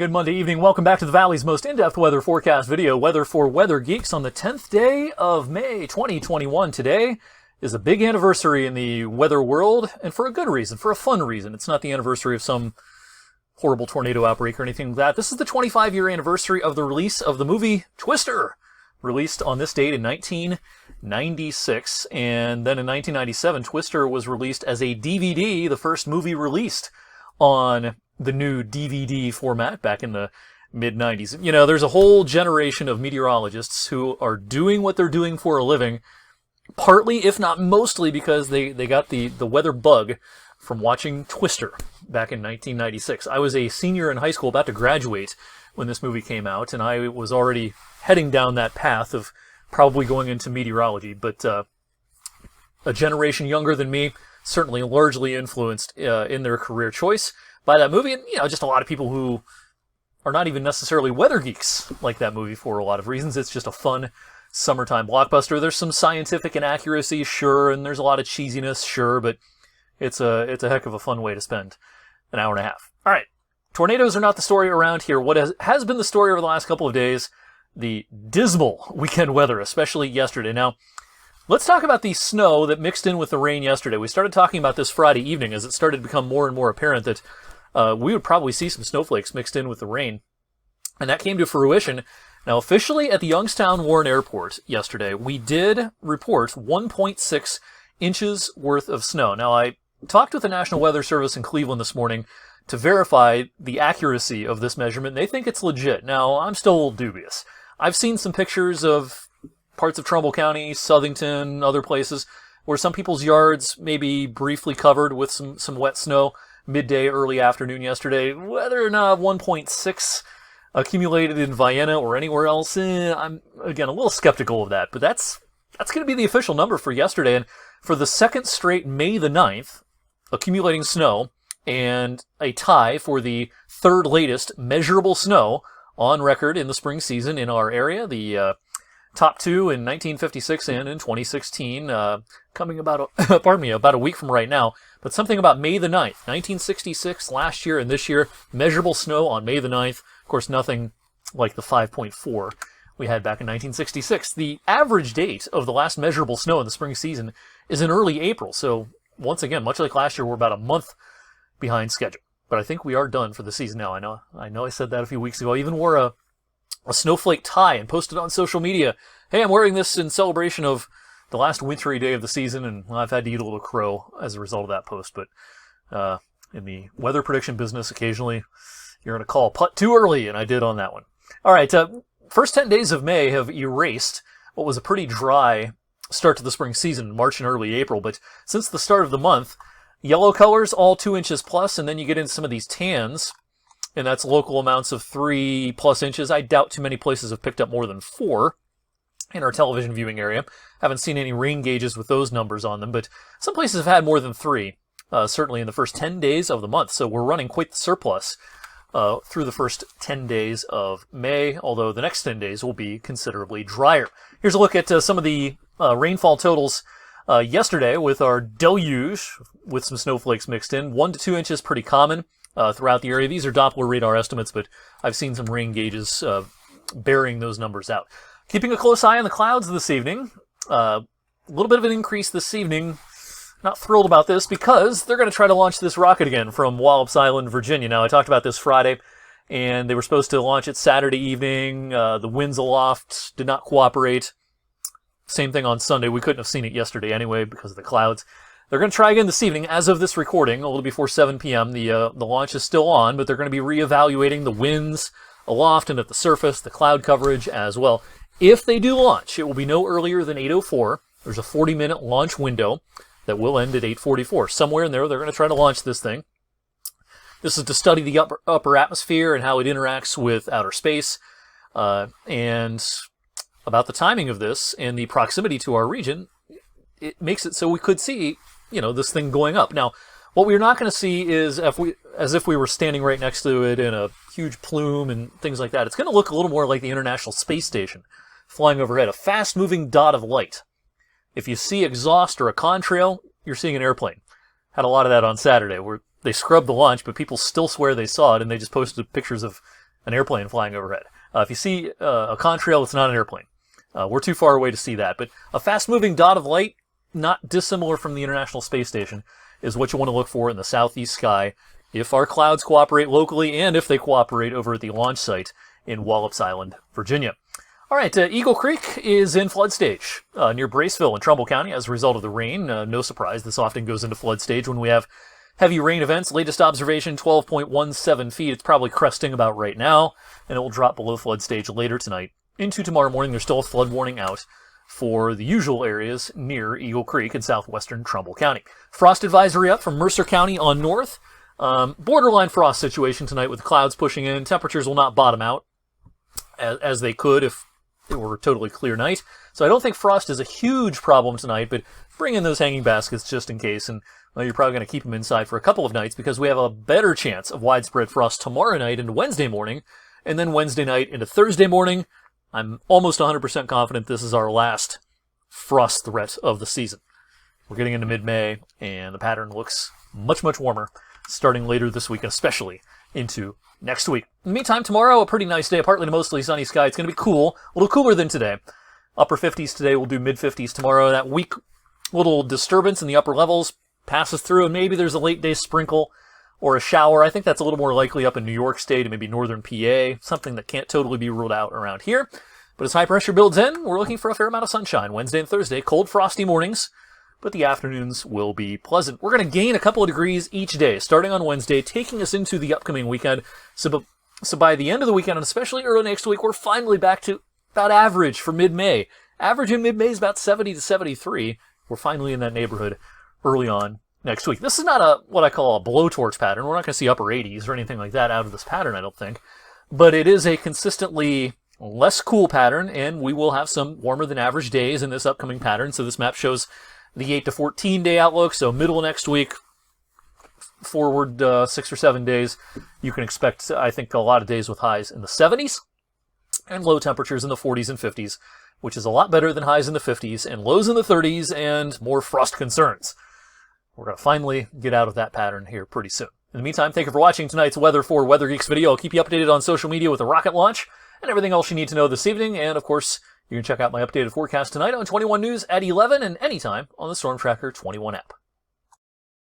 good Monday evening. Welcome back to the Valley's most in-depth weather forecast video, Weather for Weather Geeks, on the 10th day of May 2021. Today is a big anniversary in the weather world, and for a good reason, for a fun reason. It's not the anniversary of some horrible tornado outbreak or anything like that. This is the 25-year anniversary of the release of the movie Twister, released on this date in 1996. And then in 1997, Twister was released as a DVD, the first movie released on the new DVD format back in the mid-90s. You know, there's a whole generation of meteorologists who are doing what they're doing for a living, partly, if not mostly, because they got the weather bug from watching Twister back in 1996. I was a senior in high school, about to graduate, when this movie came out, and I was already heading down that path of probably going into meteorology. But a generation younger than me, certainly largely influenced in their career choice by that movie, and just a lot of people who are not even necessarily weather geeks like that movie for a lot of reasons. It's just a fun summertime blockbuster. There's some scientific inaccuracy, sure, and there's a lot of cheesiness, sure, but it's a heck of a fun way to spend an hour and a half. All right, tornadoes are not the story around here. What has been the story over the last couple of days, the dismal weekend weather, especially yesterday. Now, let's talk about the snow that mixed in with the rain yesterday. We started talking about this Friday evening as it started to become more and more apparent that we would probably see some snowflakes mixed in with the rain. And that came to fruition. Now, officially at the Youngstown Warren Airport yesterday, we did report 1.6 inches worth of snow. Now, I talked with the National Weather Service in Cleveland this morning to verify the accuracy of this measurement. They think it's legit. Now, I'm still a little dubious. I've seen some pictures of parts of Trumbull County, Southington, other places, where some people's yards may be briefly covered with some wet snow midday, early afternoon yesterday. Whether or not 1.6 accumulated in Vienna or anywhere else, I'm, again, a little skeptical of that. But that's going to be the official number for yesterday. And for the second straight May the 9th, accumulating snow, and a tie for the third latest measurable snow on record in the spring season in our area. The top two in 1956 and in 2016, coming about a week from right now. But something about May the 9th, 1966, last year and this year, measurable snow on May the 9th. Of course, nothing like the 5.4 we had back in 1966. The average date of the last measurable snow in the spring season is in early April. So, once again, much like last year, we're about a month behind schedule. But I think we are done for the season now. I know I said that a few weeks ago. I even wore a snowflake tie and posted on social media, hey, I'm wearing this in celebration of the last wintry day of the season, and I've had to eat a little crow as a result of that post. But in the weather prediction business, occasionally you're going to call putt too early, and I did on that one. All right, first 10 days of May have erased what was a pretty dry start to the spring season in March and early April, but since the start of the month, yellow colors, all 2 inches plus, and then you get into some of these tans, and that's local amounts of 3+ inches. I doubt too many places have picked up more than 4 in our television viewing area. Haven't seen any rain gauges with those numbers on them, but some places have had more than 3, certainly in the first 10 days of the month. So we're running quite the surplus through the first 10 days of May, although the next 10 days will be considerably drier. Here's a look at some of the rainfall totals yesterday with our deluge, with some snowflakes mixed in. 1 to 2 inches, pretty common throughout the area. These are Doppler radar estimates, but I've seen some rain gauges bearing those numbers out. Keeping a close eye on the clouds this evening. A little bit of an increase this evening. Not thrilled about this because they're going to try to launch this rocket again from Wallops Island, Virginia. Now, I talked about this Friday, and they were supposed to launch it Saturday evening. The winds aloft did not cooperate. Same thing on Sunday. We couldn't have seen it yesterday anyway because of the clouds. They're going to try again this evening. As of this recording, a little before 7 p.m., the launch is still on, but they're going to be reevaluating the winds aloft and at the surface, the cloud coverage as well. If they do launch, it will be no earlier than 8:04. There's a 40-minute launch window that will end at 8:44. Somewhere in there, they're going to try to launch this thing. This is to study the upper atmosphere and how it interacts with outer space. And about the timing of this and the proximity to our region, it makes it so we could see, this thing going up. Now, what we're not going to see is as if we were standing right next to it in a huge plume and things like that. It's going to look a little more like the International Space Station flying overhead, a fast-moving dot of light. If you see exhaust or a contrail, you're seeing an airplane. Had a lot of that on Saturday, where they scrubbed the launch, but people still swear they saw it, and they just posted pictures of an airplane flying overhead. If you see a contrail, it's not an airplane. We're too far away to see that. But a fast-moving dot of light, not dissimilar from the International Space Station, is what you want to look for in the southeast sky if our clouds cooperate locally and if they cooperate over at the launch site in Wallops Island, Virginia. All right, Eagle Creek is in flood stage near Braceville in Trumbull County as a result of the rain. No surprise, this often goes into flood stage when we have heavy rain events. Latest observation, 12.17 feet. It's probably cresting about right now, and it will drop below flood stage later tonight. Into tomorrow morning, there's still a flood warning out for the usual areas near Eagle Creek in southwestern Trumbull County. Frost advisory up from Mercer County on north. Borderline frost situation tonight with clouds pushing in. Temperatures will not bottom out as they could if it were a totally clear night. So I don't think frost is a huge problem tonight, but bring in those hanging baskets just in case. And well, you're probably going to keep them inside for a couple of nights because we have a better chance of widespread frost tomorrow night into Wednesday morning, and then Wednesday night into Thursday morning. I'm almost 100% confident this is our last frost threat of the season. We're getting into mid-May, and the pattern looks much, much warmer starting later this week, especially into next week. In the meantime, tomorrow, a pretty nice day, partly to mostly sunny sky. It's going to be cool, a little cooler than today. Upper 50s today, we'll do mid-50s tomorrow. That weak little disturbance in the upper levels passes through, and maybe there's a late-day sprinkle or a shower. I think that's a little more likely up in New York State and maybe northern PA, something that can't totally be ruled out around here. But as high pressure builds in, we're looking for a fair amount of sunshine Wednesday and Thursday. Cold, frosty mornings, but the afternoons will be pleasant. We're going to gain a couple of degrees each day, starting on Wednesday, taking us into the upcoming weekend. So by the end of the weekend, and especially early next week, we're finally back to about average for mid-May. Average in mid-May is about 70 to 73. We're finally in that neighborhood early on next week. This is not what I call a blowtorch pattern. We're not going to see upper 80s or anything like that out of this pattern, I don't think. But it is a consistently less cool pattern, and we will have some warmer than average days in this upcoming pattern. So this map shows the 8 to 14 day outlook. So middle of next week, forward 6 or 7 days, you can expect, I think, a lot of days with highs in the 70s and low temperatures in the 40s and 50s, which is a lot better than highs in the 50s and lows in the 30s and more frost concerns. We're going to finally get out of that pattern here pretty soon. In the meantime, thank you for watching tonight's Weather for Weather Geeks video. I'll keep you updated on social media with the rocket launch and everything else you need to know this evening. And of course, you can check out my updated forecast tonight on 21 News at 11 and anytime on the Storm Tracker 21 app.